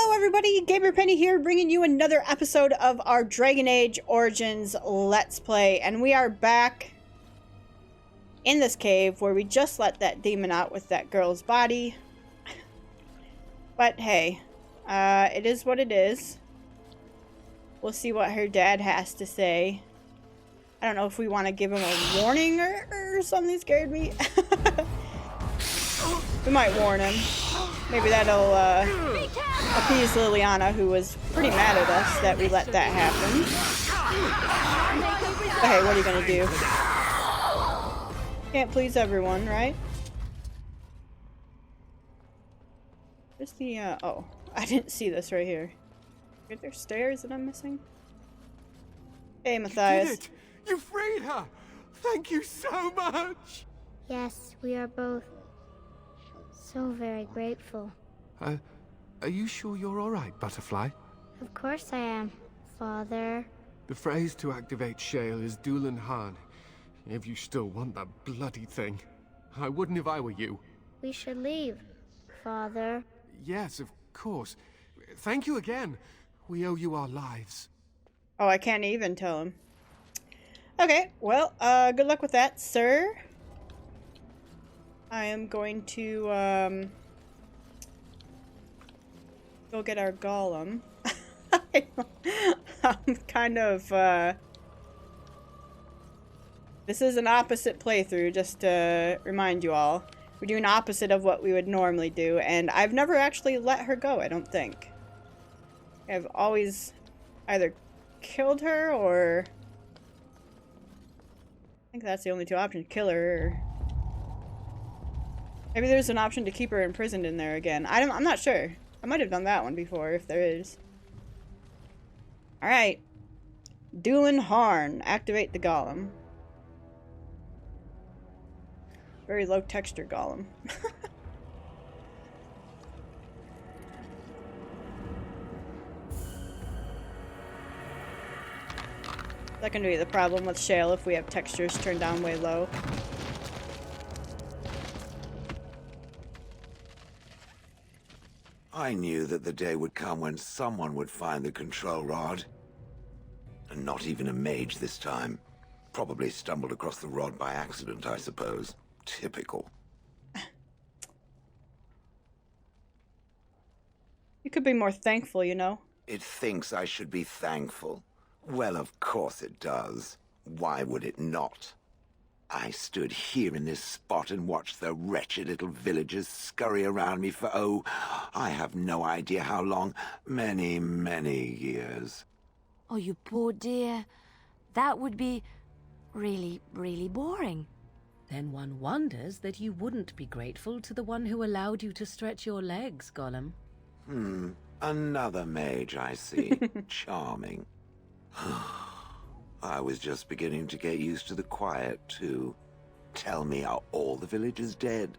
Hello everybody, Gamer Penny here, bringing you another episode of our Dragon Age Origins Let's Play, and we are back in this cave where we just let that demon out with that girl's body. But hey, it is what it is. We'll see what her dad has to say. I don't know if we want to give him a warning or something scared me. We might warn him. Maybe that'll appease Liliana, who was pretty mad at us that we let that happen. But hey, what are you gonna do? Can't please everyone, right? Where's the, oh, I didn't see this right here. Are there stairs that I'm missing? Hey, Matthias. You did it! You freed her! Thank you so much! Yes, we are both so very grateful. Are you sure you're alright, Butterfly? Of course I am, Father. The phrase to activate Shale is Dulan Han. If you still want that bloody thing. I wouldn't if I were you. We should leave, Father. Yes, of course. Thank you again. We owe you our lives. Oh, I can't even tell him. Okay, well, good luck with that, sir. I am going to, go get our golem. I'm kind of, this is an opposite playthrough, just to remind you all. We're doing opposite of what we would normally do, and I've never actually let her go, I don't think. I've always either killed her, or... I think that's the only two options. Kill her, or... Maybe there's an option to keep her imprisoned in there again. I'm not sure. I might have done that one before, if there is. Alright. Dulan Harn. Activate the golem. Very low texture golem. That can be the problem with Shale if we have textures turned down way low. I knew that the day would come when someone would find the control rod. And not even a mage this time. Probably stumbled across the rod by accident, I suppose. Typical. You could be more thankful, you know. It thinks I should be thankful. Well, of course it does. Why would it not? I stood here in this spot and watched the wretched little villagers scurry around me for, oh, I have no idea how long. Many, many years. Oh, you poor dear. That would be really, really boring. Then one wonders that you wouldn't be grateful to the one who allowed you to stretch your legs, Gollum. Another mage, I see. Charming. I was just beginning to get used to the quiet, too. Tell me, are all the villagers dead?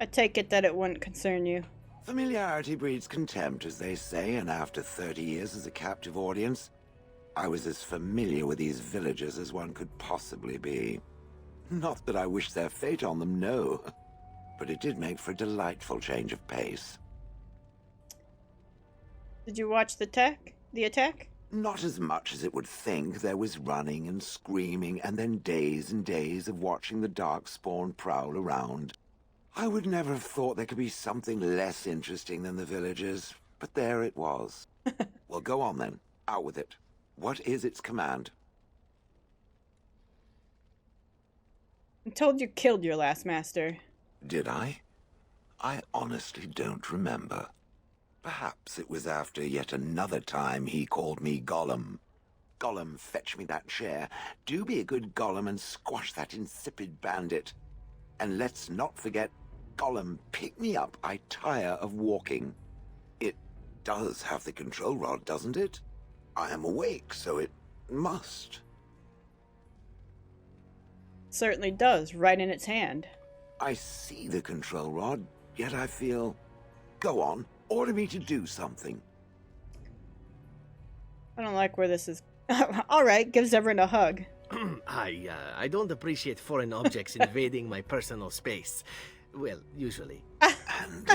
I take it that it wouldn't concern you. Familiarity breeds contempt, as they say, and after 30 years as a captive audience, I was as familiar with these villagers as one could possibly be. Not that I wish their fate on them, no. But it did make for a delightful change of pace. Did you watch the attack? Not as much as it would think. There was running and screaming, and then days and days of watching the Darkspawn prowl around. I would never have thought there could be something less interesting than the villagers, but there it was. Well, go on then. Out with it. What is its command? I'm told you killed your last master. Did I? I honestly don't remember. Perhaps it was after yet another time he called me Gollum. Gollum, fetch me that chair. Do be a good Gollum and squash that insipid bandit. And let's not forget, Gollum, pick me up. I tire of walking. It does have the control rod, doesn't it? I am awake, so it must. Certainly does, right in its hand. I see the control rod, yet I feel... Go on. Order me to do something. I don't like where this is. Alright, gives everyone a hug. I don't appreciate foreign objects invading my personal space. Well, usually. And,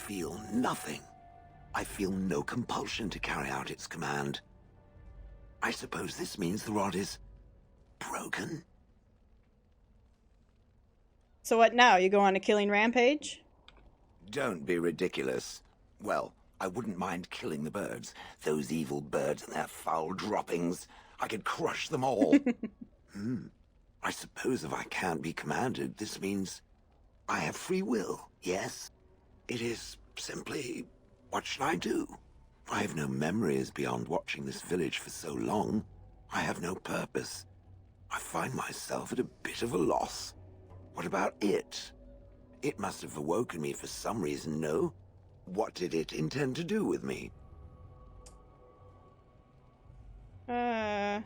feel nothing. I feel no compulsion to carry out its command. I suppose this means the rod is broken? So what now? You go on a killing rampage? Don't be ridiculous. Well, I wouldn't mind killing the birds. Those evil birds and their foul droppings. I could crush them all. I suppose if I can't be commanded, this means I have free will, yes? It is simply, what shall I do? I have no memories beyond watching this village for so long. I have no purpose. I find myself at a bit of a loss. What about it? It must have awoken me for some reason, no? What did it intend to do with me? I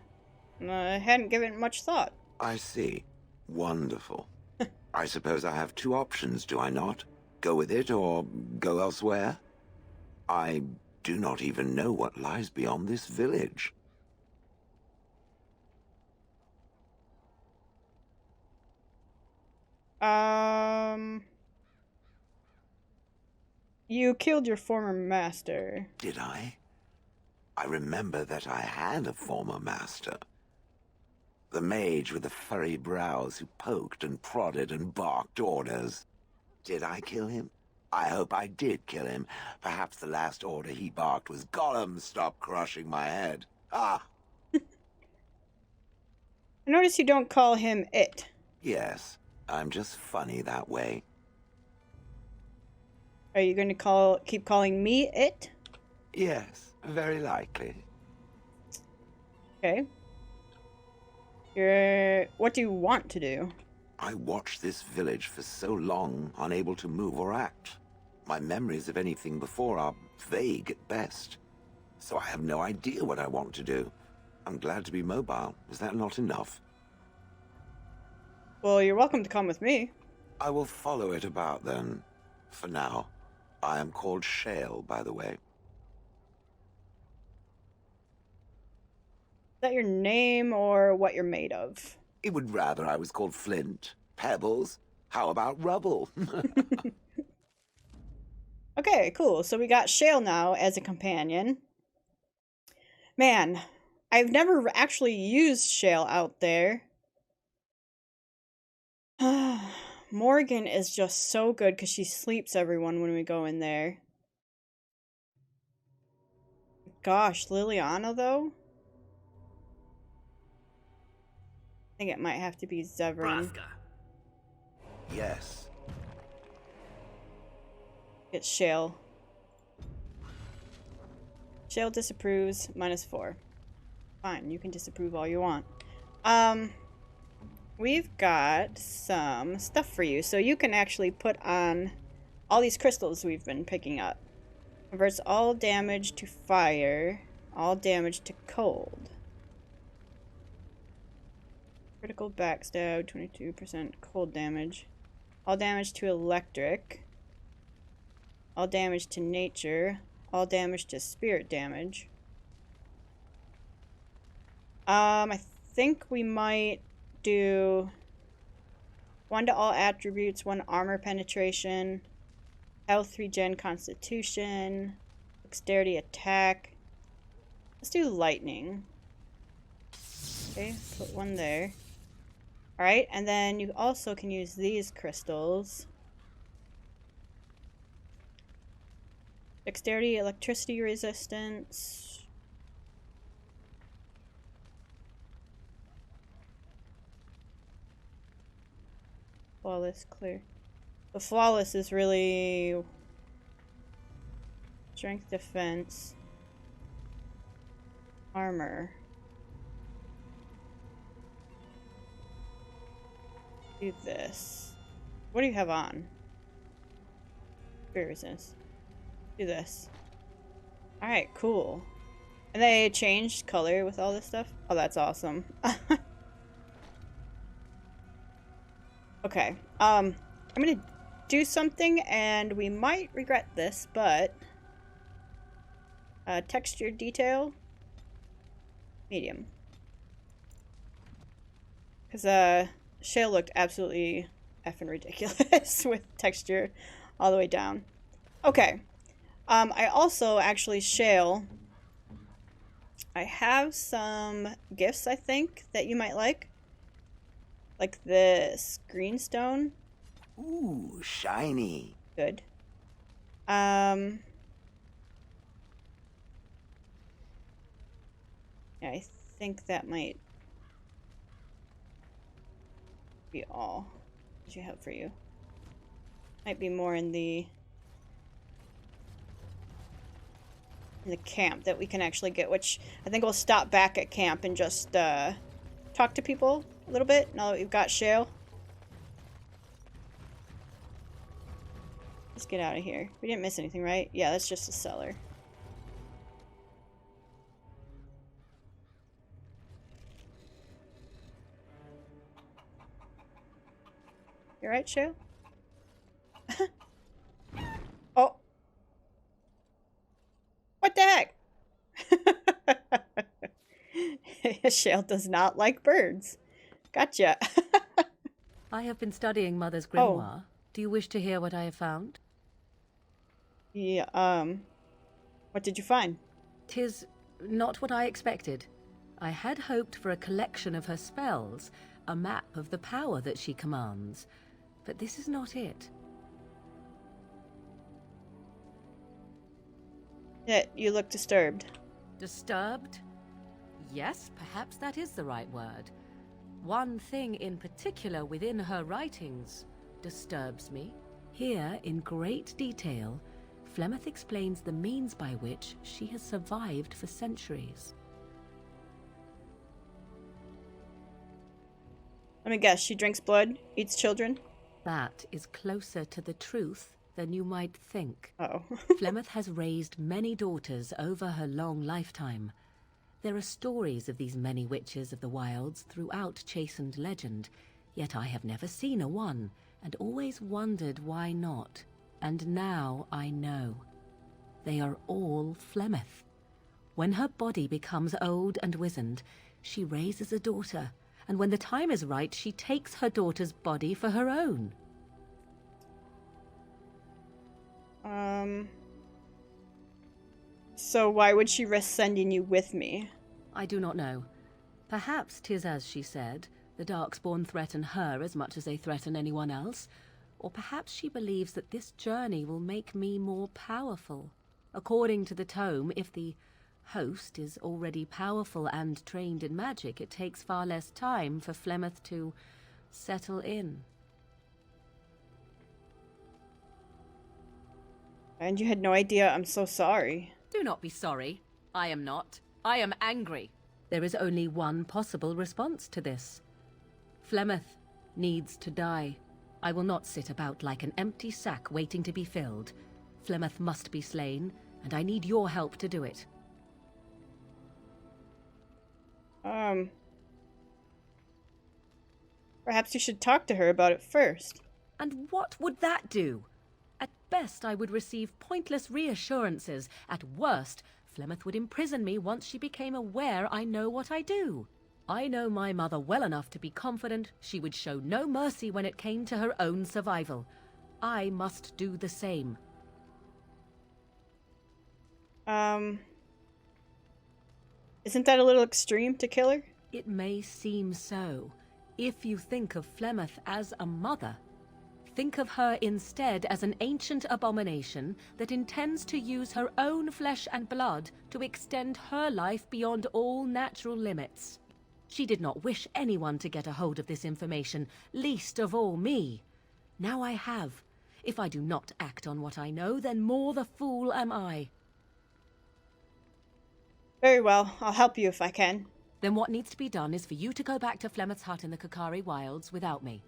hadn't given it much thought. I see. Wonderful. I suppose I have two options, do I not? Go with it or go elsewhere? I do not even know what lies beyond this village. You killed your former master. Did I? I remember that I had a former master. The mage with the furry brows who poked and prodded and barked orders. Did I kill him? I hope I did kill him. Perhaps the last order he barked was, "Gollum, stop crushing my head." Ah! I notice you don't call him it. Yes, I'm just funny that way. Are you going to keep calling me it? Yes, very likely. Okay. What do you want to do? I watched this village for so long, unable to move or act. My memories of anything before are vague at best. So I have no idea what I want to do. I'm glad to be mobile. Is that not enough? Well, you're welcome to come with me. I will follow it about then. For now. I am called Shale, by the way. Is that your name or what you're made of? It would rather I was called Flint. Pebbles. How about rubble? Okay, cool. So we got Shale now as a companion. Man, I've never actually used Shale out there. Morgan is just so good because she sleeps everyone when we go in there. Gosh, Liliana though? I think it might have to be Zevran. Yes. It's Shale. Shale disapproves, -4. Fine, you can disapprove all you want. We've got some stuff for you. So you can actually put on all these crystals we've been picking up. Converts all damage to fire, all damage to cold. Critical backstab, 22% cold damage. All damage to electric. All damage to nature. All damage to spirit damage. I think we might do 1 to all attributes, 1 armor penetration, health regen, constitution, dexterity attack. Let's do lightning. Okay, put 1 there. Alright, and then you also can use these crystals. Dexterity, electricity resistance. Flawless, clear. The flawless is really strength, defense, armor. Do this. What do you have on? Spirit resistance. Do this. Alright, cool. And they changed color with all this stuff? Oh, that's awesome. Okay, I'm gonna do something and we might regret this, but texture detail medium. Because Shale looked absolutely effing ridiculous with texture all the way down. Okay. I also actually, Shale, I have some gifts, I think, that you might like. Like this greenstone. Ooh, shiny. Good. Yeah, I think that might be all that you have for you. Might be more in the camp that we can actually get, which I think we'll stop back at camp and just talk to people a little bit now that we've got Shale. Let's get out of here. We didn't miss anything, right? Yeah, that's just a cellar. You alright, Shale? Oh. What the heck? Shale does not like birds. Gotcha. I have been studying Mother's grimoire. Do you wish to hear what I have found? Yeah, what did you find? 'Tis not what I expected. I had hoped for a collection of her spells, a map of the power that she commands. But this is not it. Yeah, you look disturbed. Disturbed? Yes, perhaps that is the right word. One thing in particular within her writings disturbs me. Here, in great detail, Flemeth explains the means by which she has survived for centuries. Let me guess, she drinks blood, eats children? That is closer to the truth than you might think. Oh. Flemeth has raised many daughters over her long lifetime. There are stories of these many witches of the wilds throughout chastened legend, yet I have never seen a one, and always wondered why not. And now I know. They are all Flemeth. When her body becomes old and wizened, she raises a daughter, and when the time is right, she takes her daughter's body for her own. So why would she risk sending you with me? I do not know. Perhaps 'tis as she said, the Darkspawn threaten her as much as they threaten anyone else. Or perhaps she believes that this journey will make me more powerful. According to the tome, if the host is already powerful and trained in magic, it takes far less time for Flemeth to settle in. And you had no idea. I'm so sorry. Do not be sorry. I am not. I am angry. There is only one possible response to this. Flemeth needs to die. I will not sit about like an empty sack waiting to be filled. Flemeth must be slain, and I need your help to do it. Perhaps you should talk to her about it first. And what would that do? At best, I would receive pointless reassurances. At worst, Flemeth would imprison me once she became aware I know what I do. I know my mother well enough to be confident she would show no mercy when it came to her own survival. I must do the same. Isn't that a little extreme to kill her? It may seem so. If you think of Flemeth as a mother, think of her instead as an ancient abomination that intends to use her own flesh and blood to extend her life beyond all natural limits. She did not wish anyone to get a hold of this information, least of all me. Now I have. If I do not act on what I know, then more the fool am I. Very well. I'll help you if I can. Then what needs to be done is for you to go back to Flemeth's hut in the Kakari Wilds without me.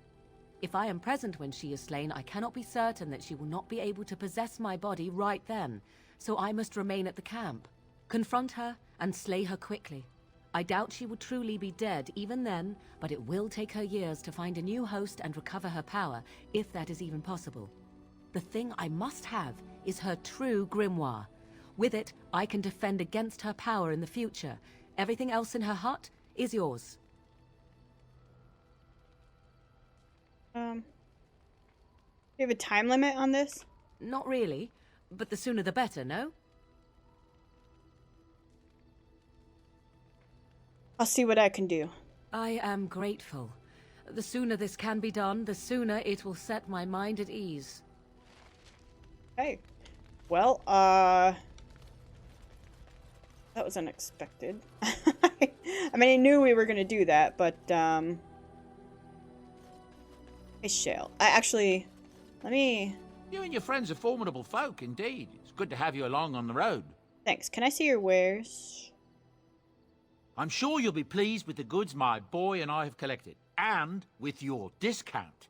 If I am present when she is slain, I cannot be certain that she will not be able to possess my body right then, so I must remain at the camp. Confront her and slay her quickly. I doubt she will truly be dead even then, but it will take her years to find a new host and recover her power, if that is even possible. The thing I must have is her true grimoire. With it, I can defend against her power in the future. Everything else in her hut is yours. Do you have a time limit on this? Not really. But the sooner the better, no? I'll see what I can do. I am grateful. The sooner this can be done, the sooner it will set my mind at ease. Okay. Well, that was unexpected. I mean, I knew we were gonna do that, but, hey, Shale. Let me... You and your friends are formidable folk, indeed. It's good to have you along on the road. Thanks. Can I see your wares? I'm sure you'll be pleased with the goods my boy and I have collected, and with your discount.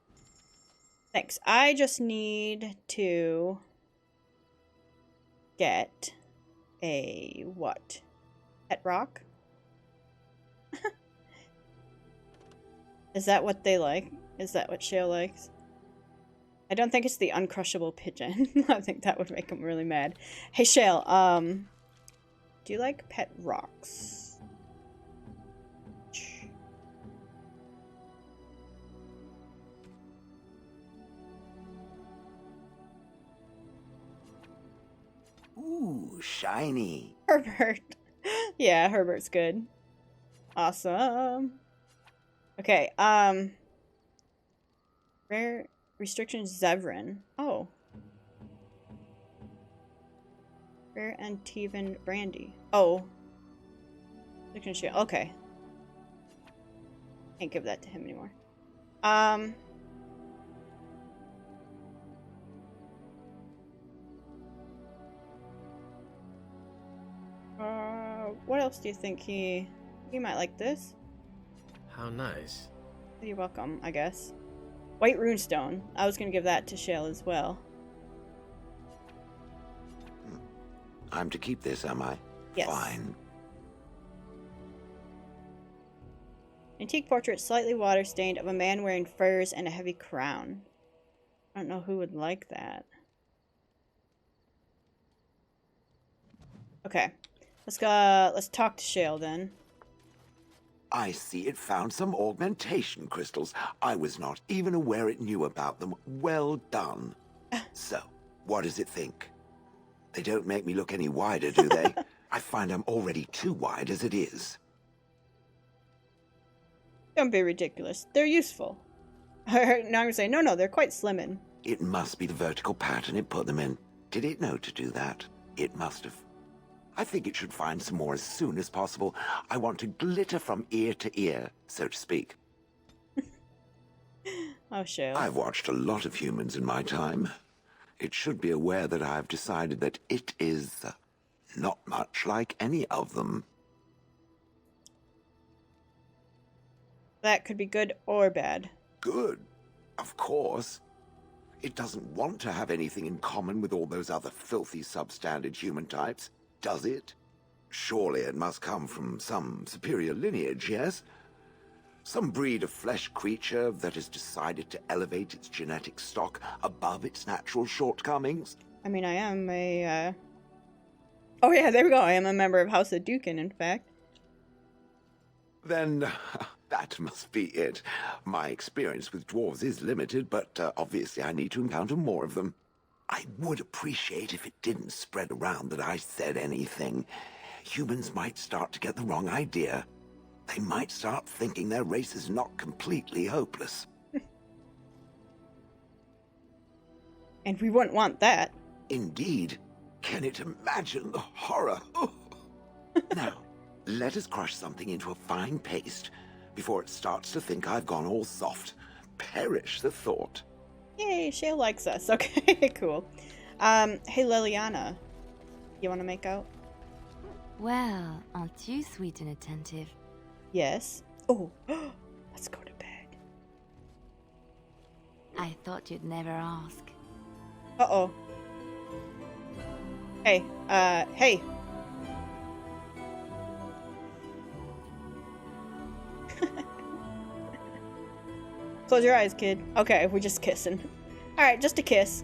Thanks. I just need to get a what? Pet rock? Is that what they like? Is that what Shale likes? I don't think it's the uncrushable pigeon. I think that would make him really mad. Hey Shale, do you like pet rocks? Ooh, shiny. Herbert. Yeah, Herbert's good. Awesome. Okay, rare restriction Zevran. Oh. Rare Antivan brandy. Oh. Restriction shield. Okay. Can't give that to him anymore. What else do you think he might like this? How nice. You're welcome, I guess. White runestone. I was gonna give that to Shale as well. I'm to keep this, am I? Yes. Fine. Antique portrait, slightly water-stained, of a man wearing furs and a heavy crown. I don't know who would like that. Okay. Let's talk to Shale then. I see it found some augmentation crystals. I was not even aware it knew about them. Well done. So, what does it think? They don't make me look any wider, do they? I find I'm already too wide as it is. Don't be ridiculous. They're useful. Now I'm gonna say, no, they're quite slimming. It must be the vertical pattern it put them in. Did it know to do that? It must have. I think it should find some more as soon as possible. I want to glitter from ear to ear, so to speak. Oh, Shale. I've watched a lot of humans in my time. It should be aware that I've decided that it is not much like any of them. That could be good or bad. Good, of course. It doesn't want to have anything in common with all those other filthy substandard human types, does it? Surely it must come from some superior lineage, yes? Some breed of flesh creature that has decided to elevate its genetic stock above its natural shortcomings? I mean, I am a, Oh yeah, there we go. I am a member of House Aeducan, in fact. Then that must be it. My experience with dwarves is limited, but obviously I need to encounter more of them. I would appreciate if it didn't spread around that I said anything. Humans might start to get the wrong idea. They might start thinking their race is not completely hopeless. And we wouldn't want that. Indeed. Can it imagine the horror? Oh. Now, let us crush something into a fine paste before it starts to think I've gone all soft. Perish the thought. Yay, Shale likes us. Okay, cool. Hey Liliana. You want to make out? Well, aren't you sweet and attentive? Yes. Oh, let's go to bed. I thought you'd never ask. Uh-oh. Hey, hey. Close your eyes, kid. Okay, we're just kissing. Alright, just a kiss.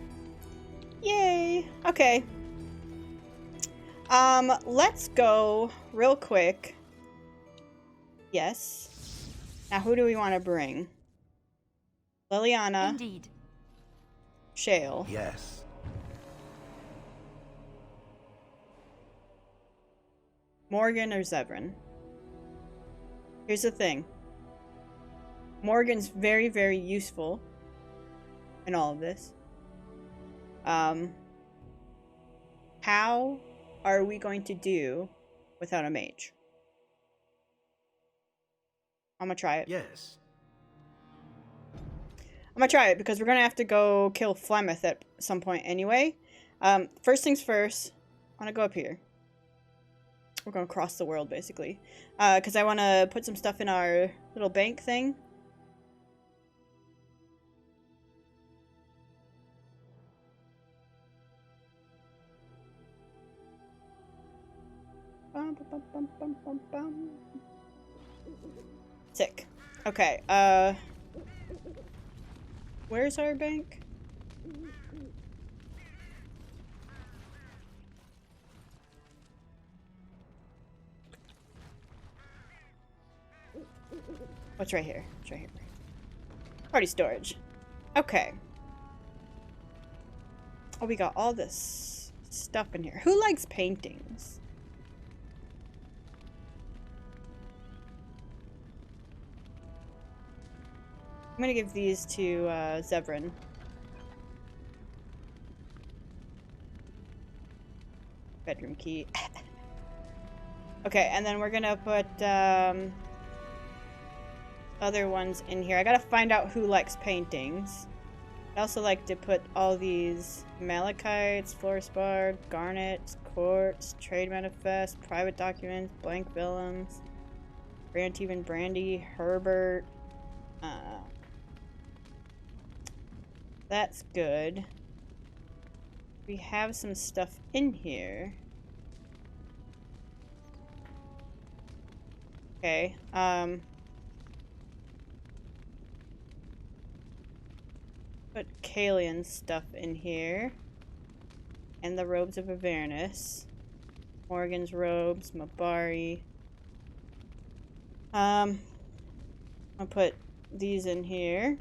Yay. Okay. Let's go real quick. Yes. Now, who do we want to bring? Liliana. Indeed. Shale. Yes. Morgan or Zevran? Here's the thing. Morgan's very, very useful in all of this. How are we going to do without a mage? I'm gonna try it. Yes. I'm gonna try it because we're gonna have to go kill Flemeth at some point anyway. First things first, I wanna go up here. We're gonna cross the world basically. Because I wanna put some stuff in our little bank thing. Sick. Okay, where's our bank? What's right here? It's right here. Party storage. Okay. Oh, we got all this stuff in here. Who likes paintings? I'm gonna give these to Zevran. Bedroom key. Okay, and then we're gonna put other ones in here. I gotta find out who likes paintings. I also like to put all these malachites, fluorspar, garnets, quartz, trade manifest, private documents, blank vellums, Brantivan Brandy, Herbert. That's good. We have some stuff in here. Okay, put Kalian's stuff in here. And the robes of Avernus. Morgan's robes, Mabari. I'll put these in here.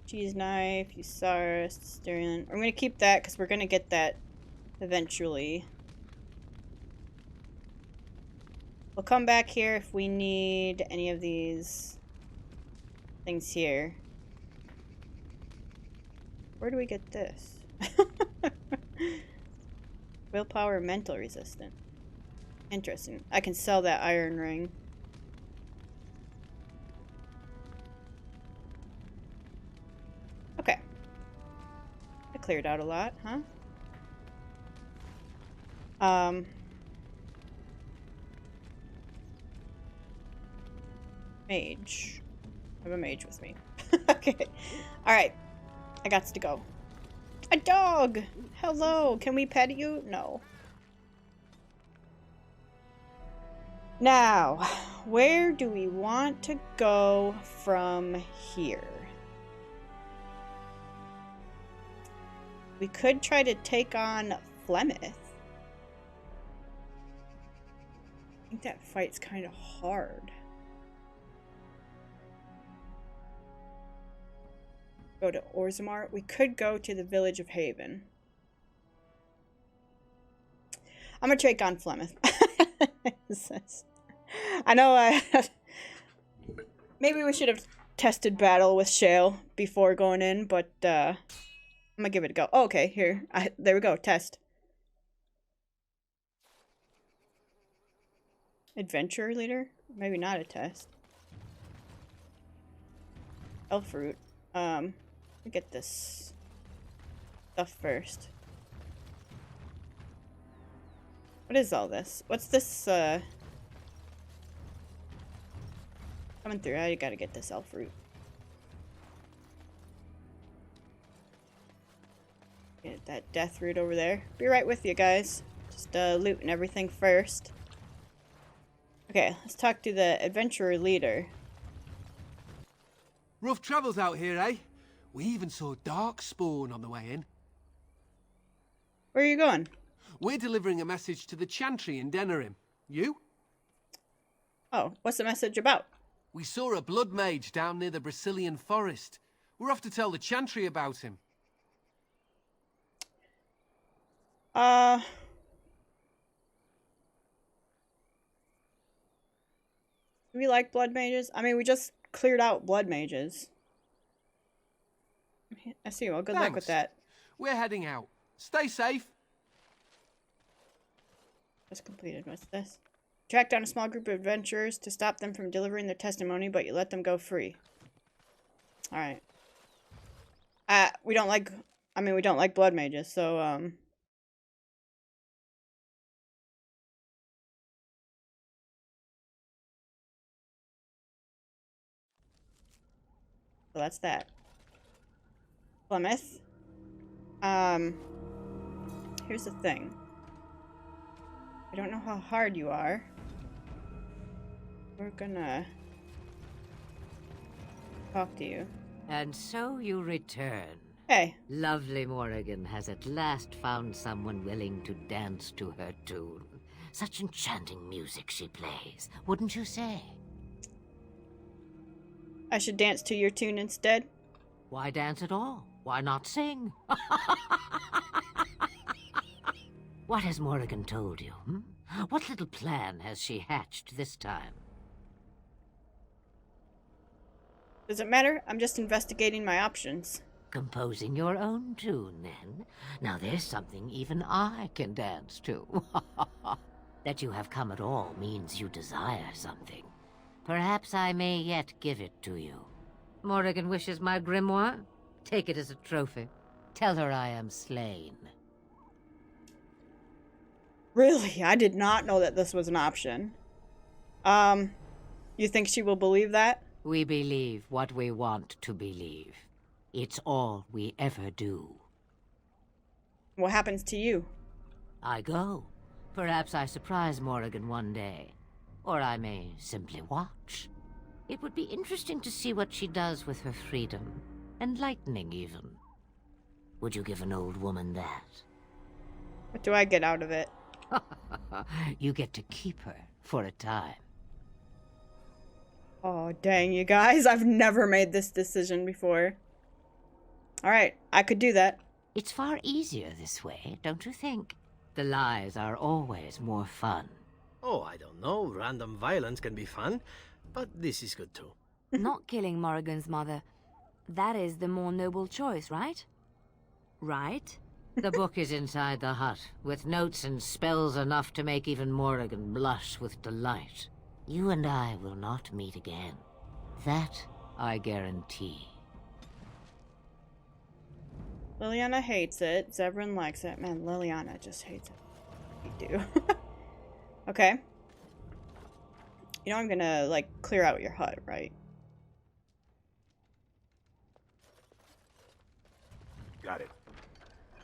Cheese knife, Usaris, Styrian. I'm gonna keep that because we're gonna get that eventually. We'll come back here if we need any of these things here. Where do we get this? Willpower, mental resistant. Interesting. I can sell that iron ring. Okay. I cleared out a lot, huh? Mage. I have a mage with me. Okay. Alright. I got to go. A dog! Hello! Can we pet you? No. Now, where do we want to go from here? We could try to take on Flemeth. I think that fight's kind of hard. Go to Orzammar. We could go to the village of Haven. I'm gonna take on Flemeth. I know maybe we should have tested battle with Shale before going in, but I'm gonna give it a go. Oh, okay, here. There we go. Test. Adventure leader? Maybe not a test. Elf fruit. Let me get this stuff first. What is all this? What's this, coming through? I gotta get this elf fruit. Get that death root over there. Be right with you guys. Just looting everything first. Okay, let's talk to the adventurer leader. Rough travels out here, eh? We even saw Darkspawn on the way in. Where are you going? We're delivering a message to the Chantry in Denerim. You? Oh, what's the message about? We saw a blood mage down near the Brazilian forest. We're off to tell the Chantry about him. Do we like blood mages? I mean, we just cleared out blood mages. I see. Well, good luck with Thanks. that. We're heading out. Stay safe. Just completed. What's this? Track down a small group of adventurers to stop them from delivering their testimony, but you let them go free. Alright. We don't like... I mean, we don't like blood mages, so, So that's that. Flemeth. Here's the thing. I don't know how hard you are. We're gonna talk to you. And so you return. Hey. Lovely Morrigan has at last found someone willing to dance to her tune. Such enchanting music she plays, wouldn't you say? I should dance to your tune instead. Why dance at all? Why not sing? What has Morrigan told you? What little plan has she hatched this time? Does it matter? I'm just investigating my options. Composing your own tune, then? Now there's something even I can dance to. That you have come at all means you desire something. Perhaps I may yet give it to you. Morrigan wishes my grimoire? Take it as a trophy. Tell her I am slain. Really? I did not know that this was an option. You think she will believe that? We believe what we want to believe. It's all we ever do. What happens to you? I go. Perhaps I surprise Morrigan one day. Or I may simply watch. It would be interesting to see what she does with her freedom. Enlightening, even. Would you give an old woman that? What do I get out of it? You get to keep her for a time. Oh, dang, you guys. I've never made this decision before. Alright, I could do that. It's far easier this way, don't you think? The lies are always more fun. Oh, I don't know. Random violence can be fun, but this is good too. Not killing Morrigan's mother. That is the more noble choice, right? Right? The book is inside the hut, with notes and spells enough to make even Morrigan blush with delight. You and I will not meet again. That I guarantee. Liliana hates it. Zevran likes it. Man, Liliana just hates it. We do. Okay. You know I'm gonna, like, clear out your hut, right? Got it.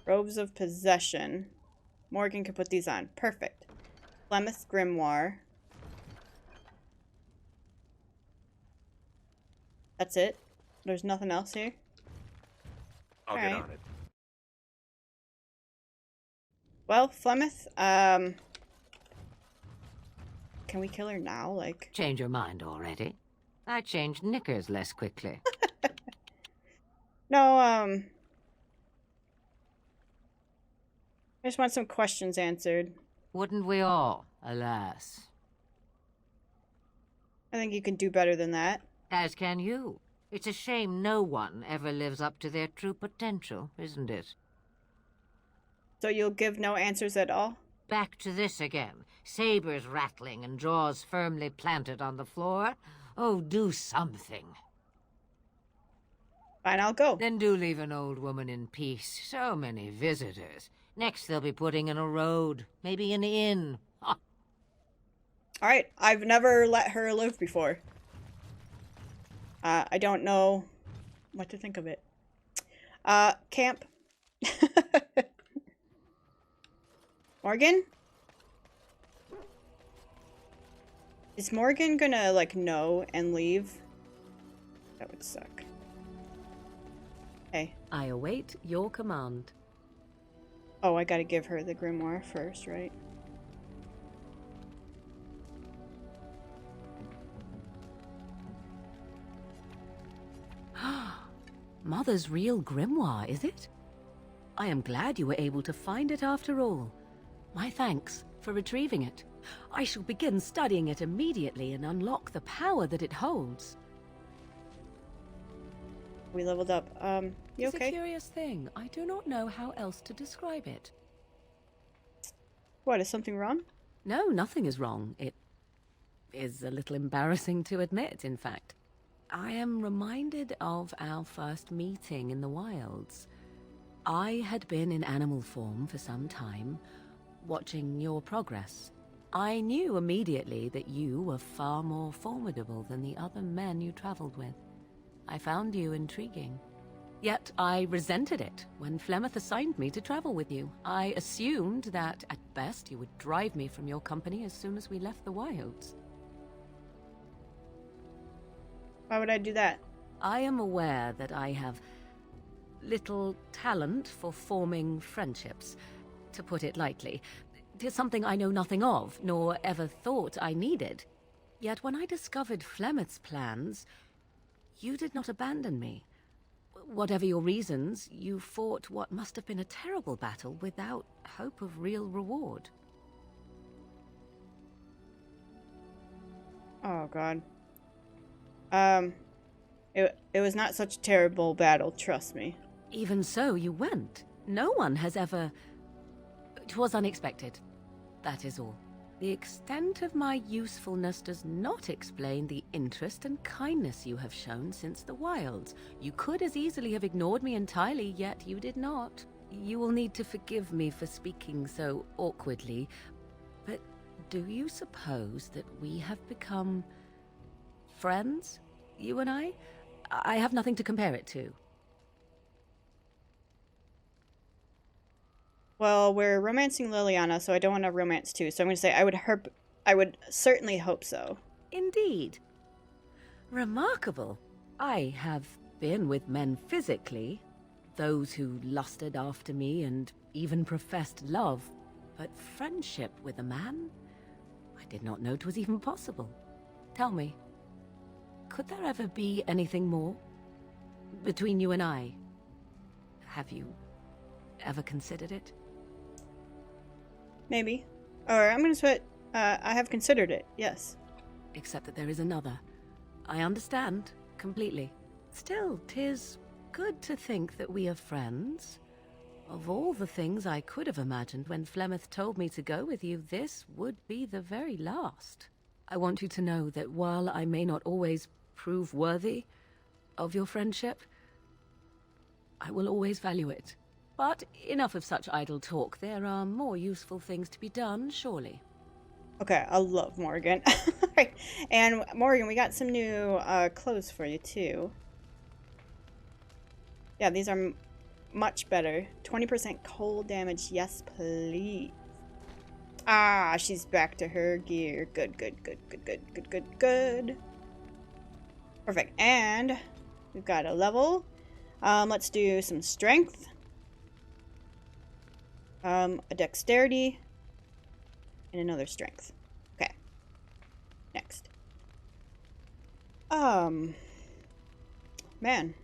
Robes of Possession. Morgan can put these on. Perfect. Flemeth's Grimoire. That's it? There's nothing else here? I'll get on it. Well, Flemeth, can we kill her now? Like... Change your mind already? I changed knickers less quickly. No, I just want some questions answered. Wouldn't we all, alas? I think you can do better than that. As can you. It's a shame no one ever lives up to their true potential, isn't it? So you'll give no answers at all? Back to this again. Sabers rattling and jaws firmly planted on the floor. Oh, do something. Fine, I'll go. Then do leave an old woman in peace. So many visitors. Next they'll be putting in a road. Maybe an inn. Alright, I've never let her live before. I don't know what to think of it. Camp. Morgan? Is Morgan gonna, like, know and leave? That would suck. Hey. I await your command. Oh, I gotta give her the grimoire first, right? Mother's real grimoire, is it? I am glad you were able to find it after all. My thanks for retrieving it. I shall begin studying it immediately and unlock the power that it holds. We leveled up. You It's okay? a curious thing. I do not know how else to describe it. What, is something wrong? No, nothing is wrong. It is a little embarrassing to admit, in fact. I am reminded of our first meeting in the wilds. I had been in animal form for some time, watching your progress. I knew immediately that you were far more formidable than the other men you traveled with. I found you intriguing. Yet I resented it when Flemeth assigned me to travel with you. I assumed that, at best, you would drive me from your company as soon as we left the wilds. Why would I do that? I am aware that I have little talent for forming friendships, to put it lightly. 'Tis something I know nothing of, nor ever thought I needed. Yet when I discovered Flemeth's plans, you did not abandon me. Whatever your reasons, you fought what must have been a terrible battle without hope of real reward. Oh, God. It was not such a terrible battle, trust me. Even so, you went. No one has ever... It was unexpected. That is all. The extent of my usefulness does not explain the interest and kindness you have shown since the wilds. You could as easily have ignored me entirely, yet you did not. You will need to forgive me for speaking so awkwardly, but do you suppose that we have become friends, you and I? I have nothing to compare it to. Well, we're romancing Liliana, so I don't want to romance too. So I'm going to say I would certainly hope so. Indeed. Remarkable. I have been with men physically, those who lusted after me and even professed love, but friendship with a man? I did not know it was even possible. Tell me, could there ever be anything more between you and I? Have you ever considered it? Maybe. Or I'm going to put, I have considered it, yes. Except that there is another. I understand, completely. Still, 'tis good to think that we are friends. Of all the things I could have imagined when Flemeth told me to go with you, this would be the very last. I want you to know that while I may not always prove worthy of your friendship, I will always value it. But enough of such idle talk. There are more useful things to be done, surely. Okay, I love Morgan. Right. And Morgan, we got some new clothes for you too. Yeah, these are much better. 20% cold damage, yes please. Ah, she's back to her gear. Good, good, good, good, good, good, good, good. Perfect. And we've got a level. Let's do some strength. A dexterity. And another strength. Okay. Next. Man.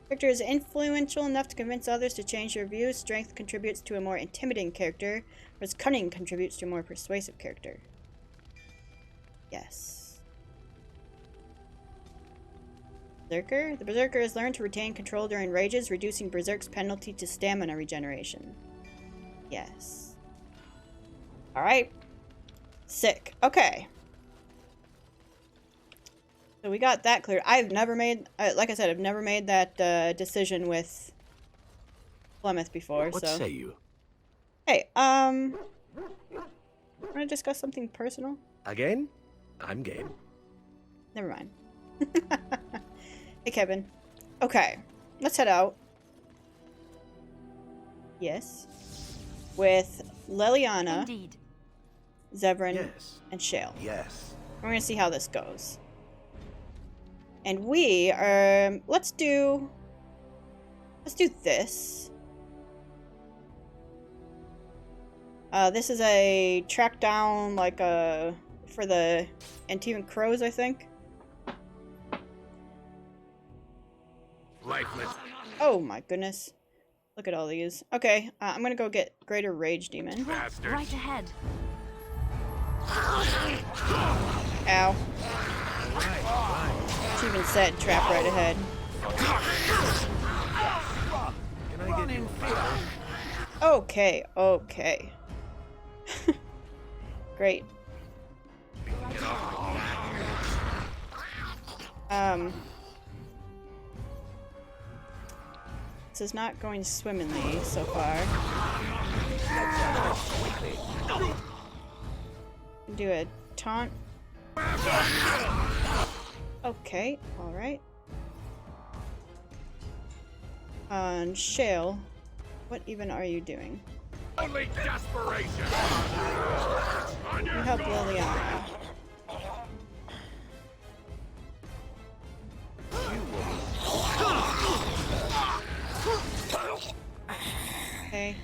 Character is influential enough to convince others to change their views. Strength contributes to a more intimidating character, whereas cunning contributes to a more persuasive character. Yes. Berserker? The Berserker has learned to retain control during rages, reducing Berserk's penalty to stamina regeneration. Yes. Alright. Sick. Okay. So we got that clear. I've never made, like I said, I've never made that decision with Flemeth before, What so. say you? Hey, want to discuss something personal? Again? I'm game. Never mind. Hey, Kevin. Okay, let's head out. Yes. With Liliana, Indeed. Zevran, Yes. and Shale. Yes. We're gonna see how this goes. And we are, let's do this. This is a track down, like for the Antivan Crows, I think. Lifeless. Oh my goodness. Look at all these. Okay, I'm gonna go get Greater Rage Demon. Trap right ahead. Ow. She even said trap right ahead. Can I get you a favor? Okay, okay. Great. This is not going swimmingly so far. Do a taunt. Okay, alright. And Shale, what even are you doing? Only desperation! You help Liliana. Okay.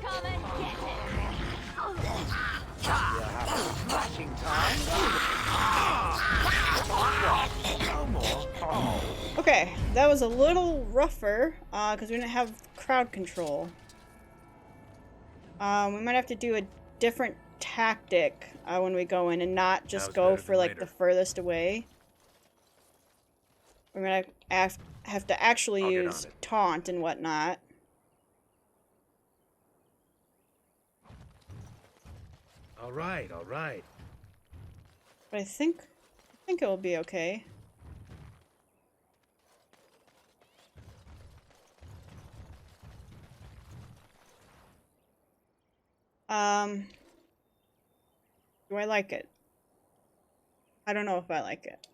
Come and get Flashing time. No more. Okay, that was a little rougher, because we didn't have crowd control. We might have to do a different tactic when we go in and not just Now's go better for than like later. the furthest away. We're gonna have to actually I'll get use on it. taunt and whatnot. All right, all right. But I think it will be okay. Do I like it? I don't know if I like it.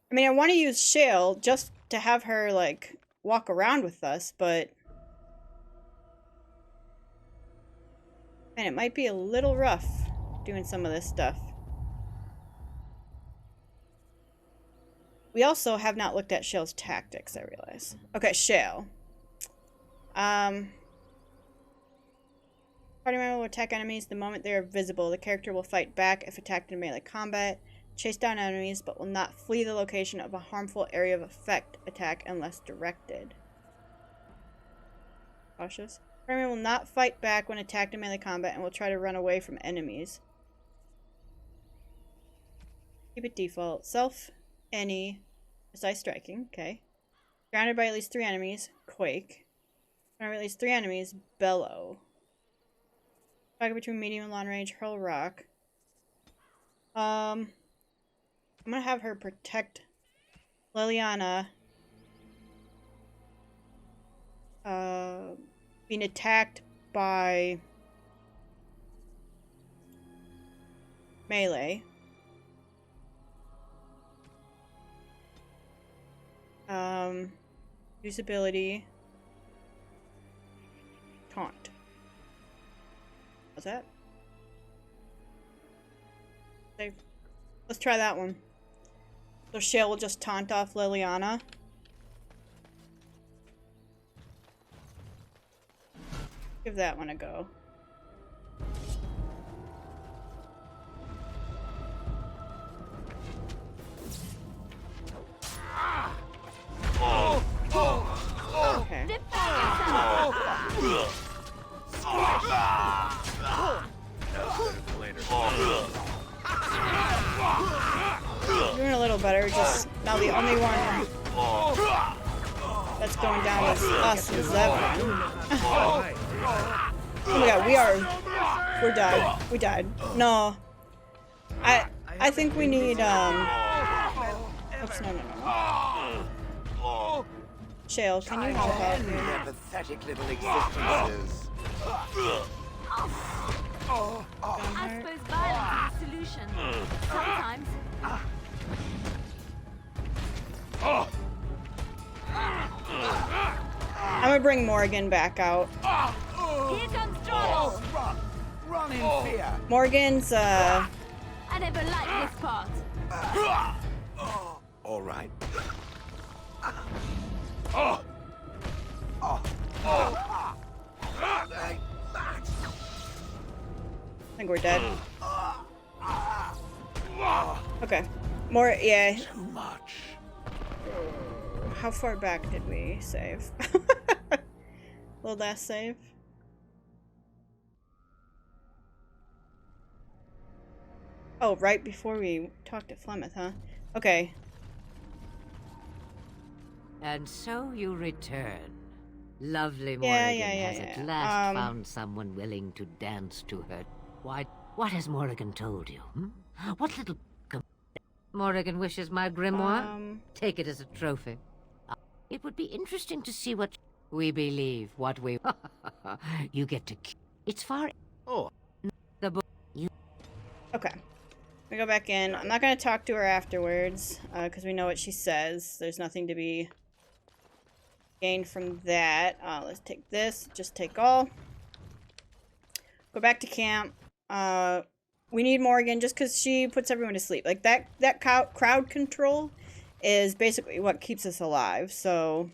I mean, I want to use Shale just to have her, like, walk around with us, but... Man, it might be a little rough doing some of this stuff. We also have not looked at Shale's tactics, I realize. Okay, Shale. Party member will attack enemies the moment they are visible. The character will fight back if attacked in melee combat, chase down enemies, but will not flee the location of a harmful area of effect attack unless directed. Cautious. Party member will not fight back when attacked in melee combat and will try to run away from enemies. Keep it default. Self, any, precise striking, okay. Surrounded by at least 3 enemies, quake. Surrounded by at least 3 enemies, bellow. Target between medium and long range, hurl rock. I'm gonna have her protect Liliana. Being attacked by melee. Usability. Taunt. What's that? Save. Let's try that one. So Shale will just taunt off Liliana. Give that one a go. Okay. Doing a little better, just now the only one that's going down is us and Zevon. Oh my god, we're died. We died. No. I think we need, oops, no. Shale, can you help out Their here? pathetic little existences. I suppose violence is the solution. Sometimes. I'm gonna bring Morgan back out. Here comes trouble. Run in fear. Morgan's, I never liked this part. All right. I think we're dead. Okay. More, yeah. Too much. How far back did we save? Will that save? Oh, right before we talked to Flemeth, huh? Okay. And so you return. Lovely Yeah, Morrigan yeah, has yeah, at yeah. last found someone willing to dance to her. Why, what has Morrigan told you? Hmm? What little... Morrigan wishes my grimoire? Take it as a trophy. It would be interesting to see what... We believe what we... You get to... It's far... Oh. The book... You... Okay. We go back in. I'm not going to talk to her afterwards, because we know what she says. There's nothing to be gained from that. Let's take this. Just take all. Go back to camp. We need Morgan just because she puts everyone to sleep. Like, that crowd control is basically what keeps us alive, so...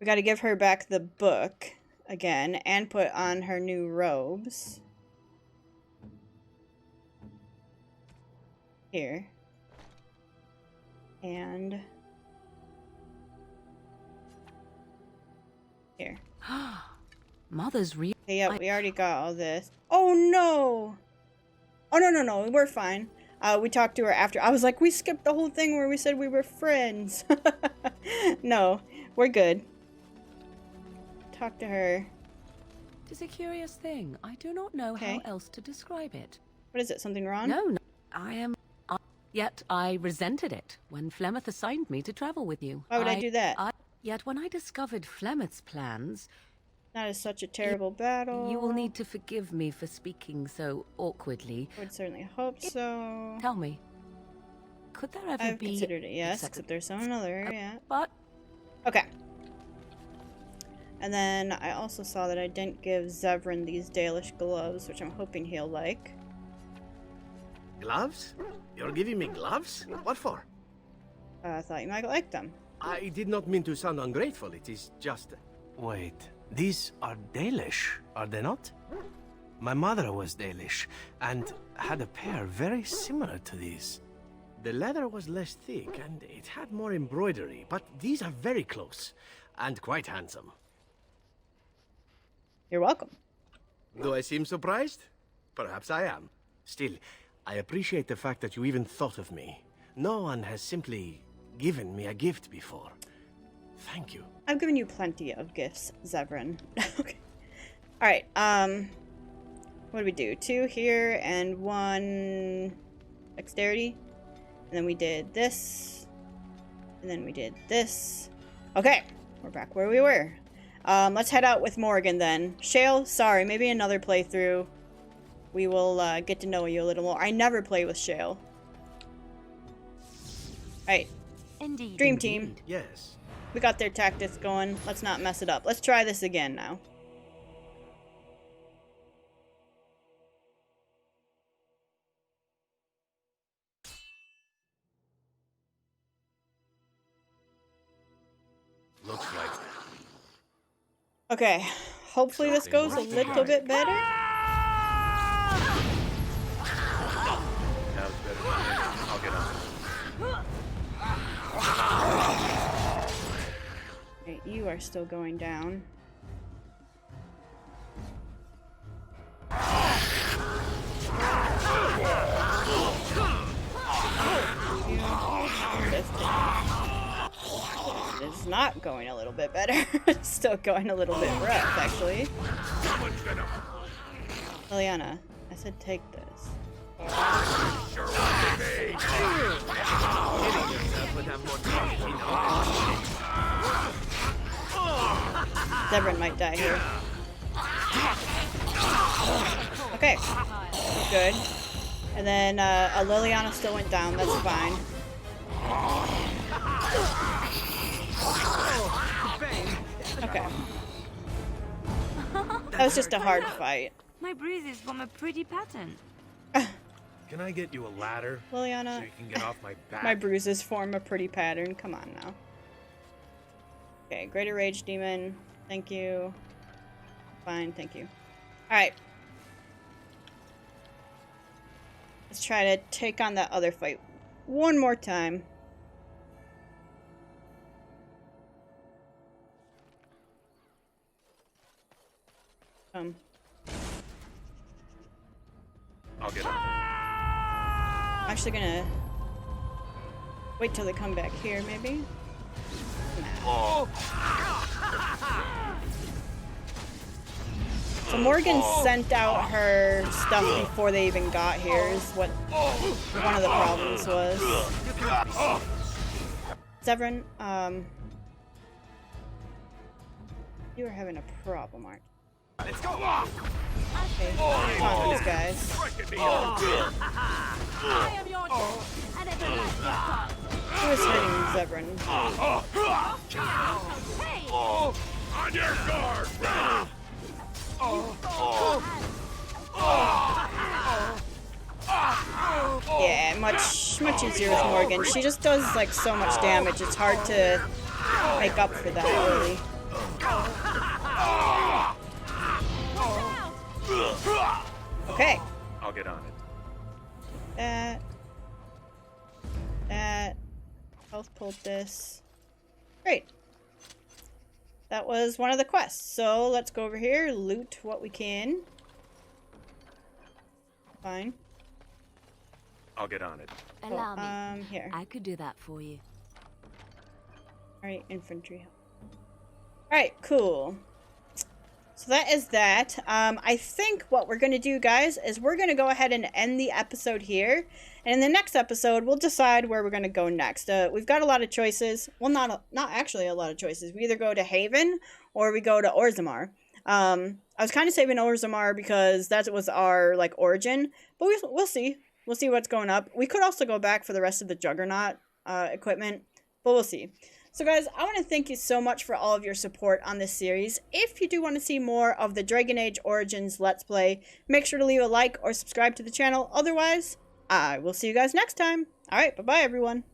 We got to give her back the book again and put on her new robes. Here. And here. Mother's real. Okay, yeah, we already got all this. Oh no! Oh no, we're fine. We talked to her after. I was like, we skipped the whole thing where we said we were friends. No, we're good. Talk to her. It is a curious thing. I do not know how else to describe it. What is it? Something wrong? No, I am... Yet I resented it when Flemeth assigned me to travel with you. Why would I do that? Yet when I discovered Flemeth's plans... That is such a terrible battle. You will need to forgive me for speaking so awkwardly. I would certainly hope so. Tell me, could there ever I've be... considered it, yes, except there's some other, yeah. But... Okay. And then I also saw that I didn't give Zevran these Dalish gloves, which I'm hoping he'll like. Gloves? You're giving me gloves? What for? I thought you might like them. I did not mean to sound ungrateful. It is just... Wait. These are Dalish, are they not? My mother was Dalish, and had a pair very similar to these. The leather was less thick, and it had more embroidery, but these are very close, and quite handsome. You're welcome. Do I seem surprised? Perhaps I am. Still, I appreciate the fact that you even thought of me. No one has simply given me a gift before. Thank you. I've given you plenty of gifts, Zevran. Okay. Alright, what do we do? 2 here and 1 dexterity. And then we did this. And then we did this. Okay, we're back where we were. Let's head out with Morgan then. Shale, sorry, maybe another playthrough. We will get to know you a little more. I never play with Shale. Alright. Indeed. Dream team. Yes. We got their tactics going. Let's not mess it up. Let's try this again now. Looks like... Okay. Hopefully this goes a little bit better. Sounds better than me. I'll get on. Okay, you are still going down. It's not going a little bit better. It's still going a little bit rough, actually. Liliana, I said take this. Zevran might die here. Okay. Good. And then Liliana still went down. That's fine. Okay. That was just a hard fight. My bruises form a pretty pattern. Can I get you a ladder? Liliana, So you can get off my back? my bruises form a pretty pattern. Come on now. Okay, Greater Rage Demon. Thank you. Fine, thank you. Alright. Let's try to take on that other fight one more time. I'll get on it. I'm actually gonna wait till they come back here, maybe. Nah. So Morgan sent out her stuff before they even got here, is what one of the problems was. Severin, you are having a problem, aren't you? Let's go! Okay, on these guys. I am your and it will Who is hitting Zevran? Hey! On your guard! Yeah, much easier with Morgan. She just does like so much damage. It's hard to make up for that, really. Okay. I'll get on it. That. Health poultice. Great. That was one of the quests. So let's go over here, loot what we can. Fine. I'll get on it. Allow me. Here. I could do that for you. Alright, infantry. Alright, cool. So that is that. I think what we're going to do, guys, is we're going to go ahead and end the episode here. And in the next episode, we'll decide where we're going to go next. We've got a lot of choices. Well, not actually a lot of choices. We either go to Haven or we go to Orzammar. I was kind of saving Orzammar because that was our, like, origin. But we'll see. We'll see what's going up. We could also go back for the rest of the Juggernaut equipment. But we'll see. So guys, I want to thank you so much for all of your support on this series. If you do want to see more of the Dragon Age Origins Let's Play, make sure to leave a like or subscribe to the channel. Otherwise, I will see you guys next time. Alright, bye-bye everyone.